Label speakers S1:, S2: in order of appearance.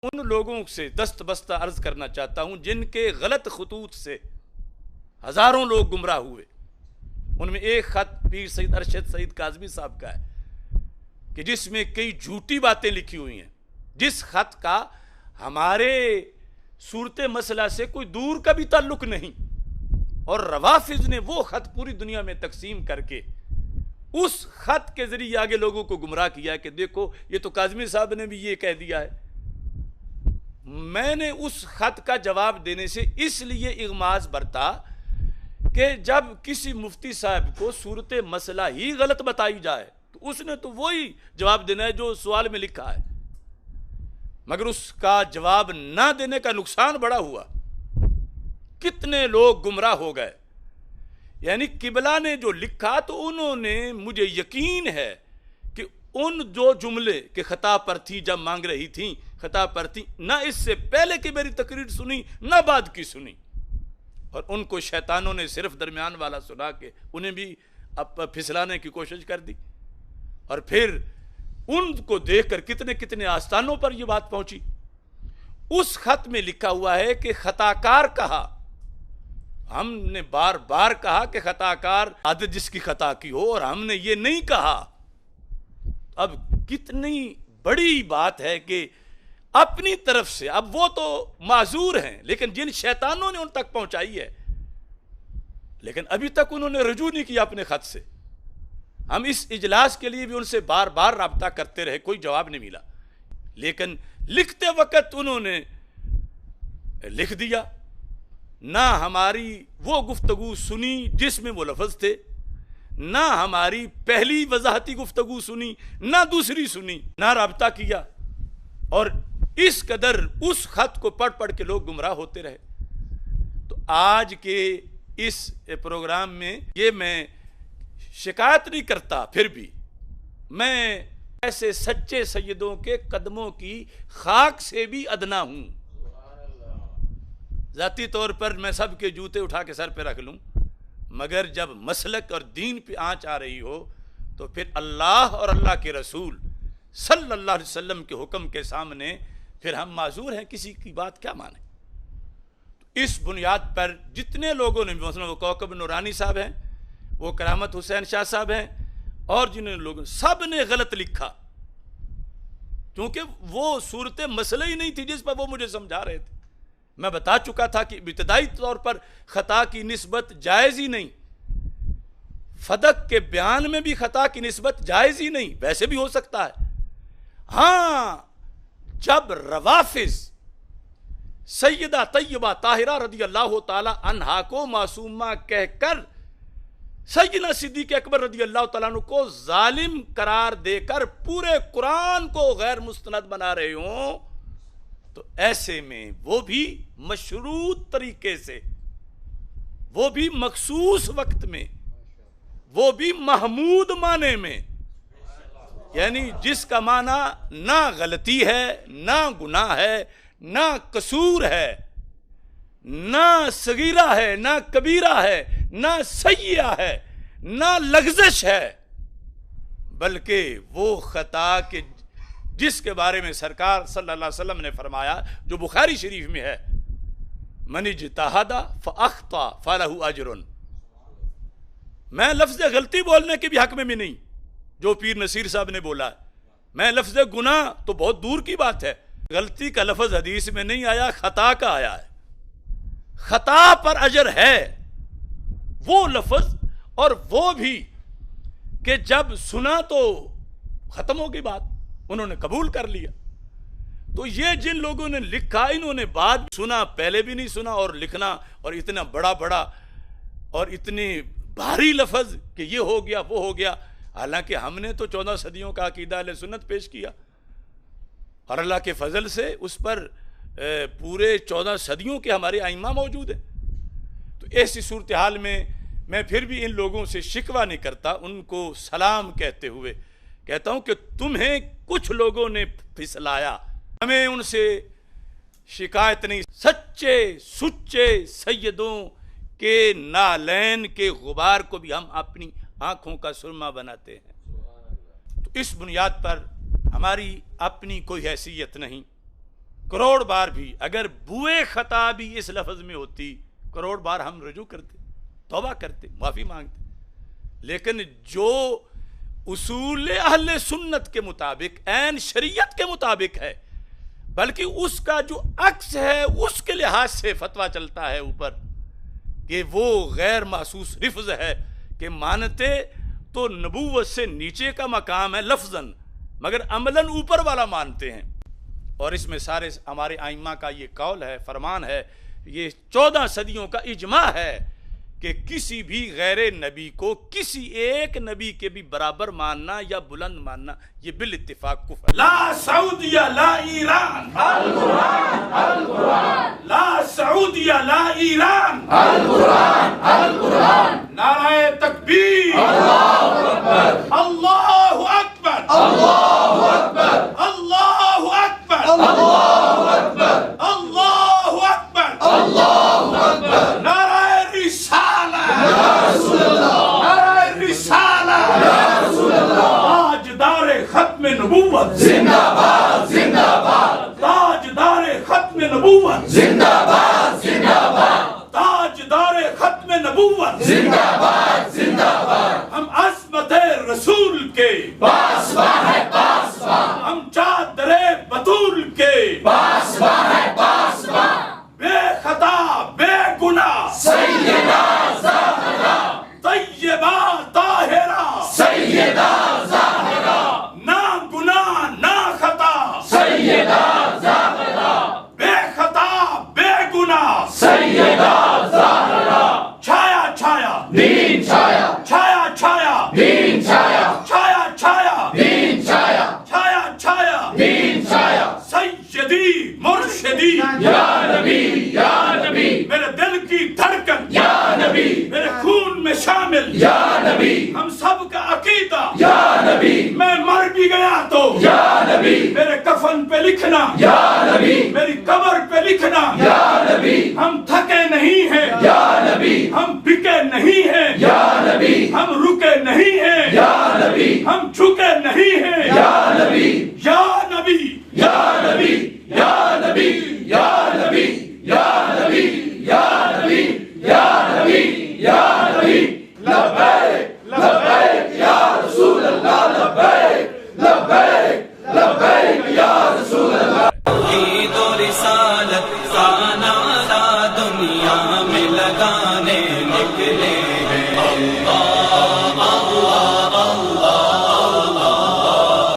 S1: ان لوگوں سے دست بستہ عرض کرنا چاہتا ہوں جن کے غلط خطوط سے ہزاروں لوگ گمراہ ہوئے. ان میں ایک خط پیر سید ارشد سعید کاظمی صاحب کا ہے کہ جس میں کئی جھوٹی باتیں لکھی ہوئی ہیں، جس خط کا ہمارے صورت مسئلہ سے کوئی دور کا بھی تعلق نہیں، اور روافض نے وہ خط پوری دنیا میں تقسیم کر کے اس خط کے ذریعے آگے لوگوں کو گمراہ کیا کہ دیکھو یہ تو کاظمی صاحب نے بھی یہ کہہ دیا ہے. میں نے اس خط کا جواب دینے سے اس لیے اغماض برتا کہ جب کسی مفتی صاحب کو صورت مسئلہ ہی غلط بتائی جائے تو اس نے تو وہی جواب دینا ہے جو سوال میں لکھا ہے، مگر اس کا جواب نہ دینے کا نقصان بڑا ہوا. کتنے لوگ گمراہ ہو گئے. یعنی قبلہ نے جو لکھا تو انہوں نے، مجھے یقین ہے کہ ان جو جملے کہ خطا پر تھی جب مانگ رہی تھیں، خطا پر تھی، نہ اس سے پہلے کی میری تقریر سنی نہ بعد کی سنی، اور ان کو شیطانوں نے صرف درمیان والا سنا کے انہیں بھی اب پھسلانے کی کوشش کر دی. اور پھر ان کو دیکھ کر کتنے کتنے آستانوں پر یہ بات پہنچی. اس خط میں لکھا ہوا ہے کہ خطا کار کہا، ہم نے بار بار کہا کہ خطا کار عادت جس کی خطا کی ہو، اور ہم نے یہ نہیں کہا. اب کتنی بڑی بات ہے کہ اپنی طرف سے، اب وہ تو معذور ہیں لیکن جن شیطانوں نے ان تک پہنچائی ہے، لیکن ابھی تک انہوں نے رجوع نہیں کیا اپنے خط سے. ہم اس اجلاس کے لیے بھی ان سے بار بار رابطہ کرتے رہے، کوئی جواب نہیں ملا، لیکن لکھتے وقت انہوں نے لکھ دیا. نہ ہماری وہ گفتگو سنی جس میں وہ لفظ تھے، نہ ہماری پہلی وضاحتی گفتگو سنی، نہ دوسری سنی، نہ رابطہ کیا، اور اس قدر اس خط کو پڑھ پڑھ کے لوگ گمراہ ہوتے رہے. تو آج کے اس پروگرام میں یہ میں شکایت نہیں کرتا، پھر بھی میں ایسے سچے سیدوں کے قدموں کی خاک سے بھی ادنا ہوں. ذاتی طور پر میں سب کے جوتے اٹھا کے سر پہ رکھ لوں، مگر جب مسلک اور دین پہ آنچ آ رہی ہو تو پھر اللہ اور اللہ کے رسول صلی اللہ علیہ وسلم کے حکم کے سامنے پھر ہم معذور ہیں، کسی کی بات کیا مانیں. اس بنیاد پر جتنے لوگوں نے، مثلا وہ کوکب نورانی صاحب ہیں، وہ کرامت حسین شاہ صاحب ہیں، اور جنہوں نے لوگوں، سب نے غلط لکھا، کیونکہ وہ صورت مسئلہ ہی نہیں تھی جس پر وہ مجھے سمجھا رہے تھے. میں بتا چکا تھا کہ ابتدائی طور پر خطا کی نسبت جائز ہی نہیں، فدق کے بیان میں بھی خطا کی نسبت جائز ہی نہیں، ویسے بھی ہو سکتا ہے. ہاں، جب روافض سیدہ طیبہ طاہرہ رضی اللہ تعالی عنہا کو معصومہ کہہ کر سیدنا صدیق اکبر رضی اللہ تعالیٰ عنہ کو ظالم قرار دے کر پورے قرآن کو غیر مستند بنا رہے ہوں، تو ایسے میں وہ بھی مشروط طریقے سے، وہ بھی مخصوص وقت میں، وہ بھی محمود معنی میں، یعنی جس کا معنی نہ غلطی ہے، نہ گناہ ہے، نہ قصور ہے، نہ صغیرہ ہے، نہ کبیرہ ہے، نہ سیئہ ہے، نہ لغزش ہے، بلکہ وہ خطا کے جس کے بارے میں سرکار صلی اللہ علیہ وسلم نے فرمایا، جو بخاری شریف میں ہے، من اجتہد فاخطأ فلہ اجر. میں لفظ غلطی بولنے کے بھی حق میں بھی نہیں جو پیر نصیر صاحب نے بولا ہے. میں لفظ گناہ تو بہت دور کی بات ہے، غلطی کا لفظ حدیث میں نہیں آیا، خطا کا آیا ہے. خطا پر اجر ہے، وہ لفظ، اور وہ بھی کہ جب سنا تو ختم ہو گئی بات، انہوں نے قبول کر لیا. تو یہ جن لوگوں نے لکھا، انہوں نے بعد سنا، پہلے بھی نہیں سنا، اور لکھنا اور اتنا بڑا بڑا اور اتنے بھاری لفظ کہ یہ ہو گیا وہ ہو گیا. حالانکہ ہم نے تو 14 صدیوں کا عقیدہ اہل سنت پیش کیا، اور اللہ کے فضل سے اس پر پورے 14 صدیوں کے ہمارے ائمہ موجود ہیں. تو ایسی صورتحال میں پھر بھی ان لوگوں سے شکوہ نہیں کرتا، ان کو سلام کہتے ہوئے کہتا ہوں کہ تمہیں کچھ لوگوں نے پھسلایا، ہمیں ان سے شکایت نہیں. سچے سچے سیدوں کے نالین کے غبار کو بھی ہم اپنی آنکھوں کا سرما بناتے ہیں. تو اس بنیاد پر ہماری اپنی کوئی حیثیت نہیں، کروڑ بار بھی اگر بوئے خطا بھی اس لفظ میں ہوتی کروڑ بار ہم رجوع کرتے، توبہ کرتے، معافی مانگتے، لیکن جو اصول اہل سنت کے مطابق عین شریعت کے مطابق ہے، بلکہ اس کا جو عکس ہے اس کے لحاظ سے فتویٰ چلتا ہے اوپر کہ وہ غیر محسوس لفظ ہے، کہ مانتے تو نبوت سے نیچے کا مقام ہے لفظاً، مگر عملاً اوپر والا مانتے ہیں۔ اور اس میں سارے ہمارے ائمہ کا یہ قول ہے، فرمان ہے، یہ 14 صدیوں کا اجماع ہے کہ کسی بھی غیر نبی کو کسی ایک نبی کے بھی برابر ماننا یا بلند ماننا یہ بالاتفاق کفر ہے۔ لا سعودیہ لا ایران، القرآن القرآن، لا سعودیہ لا ایران، القرآن القرآن، نعرہ تکبیر، اللہ اکبر، اللہ اکبر، اللہ اکبر، اللہ اکبر، اللہ اکبر، اللہ اکبر، اللہ اکبر، نعرہ رسالہ یا رسول اللہ، نعرہ رسالہ یا رسول اللہ، تاجدار ختم نبوت زندہ باد زندہ باد، تاجدار ختم نبوت زندہ باد زندہ باد، تاجدار ختم نبوت زندہ باد زندہ باد، ہم عظمت رسول کے پاسباں ہے پاسباں، ہم چادر بطول کے پاسباں ہے پاسباں، بے خطا بے گناہ سیدہ زہرا، طیبہ طاہرہ سیدہ زہرا، نا گناہ نا خطا سیدہ زہرا، بے خطا بے گناہ سیدہ زہرا، چھایا چھایا دین چھایا، چھایا چھایا دین چھایا، چھایا چھایا دین چھایا، چھایا چھایا دین چھایا، سیدی مرشدی یا نبی یا نبی، میرے دل کی دھڑکن یا نبی، میرے خون میں شامل یا نبی، ہم سب کا عقیدہ یا نبی، میں مر بھی گیا تو یا نبی، میرے کفن پہ لکھنا یا نبی، میری قبر پہ لکھنا یا نبی، ہم تھکے نہیں ہیں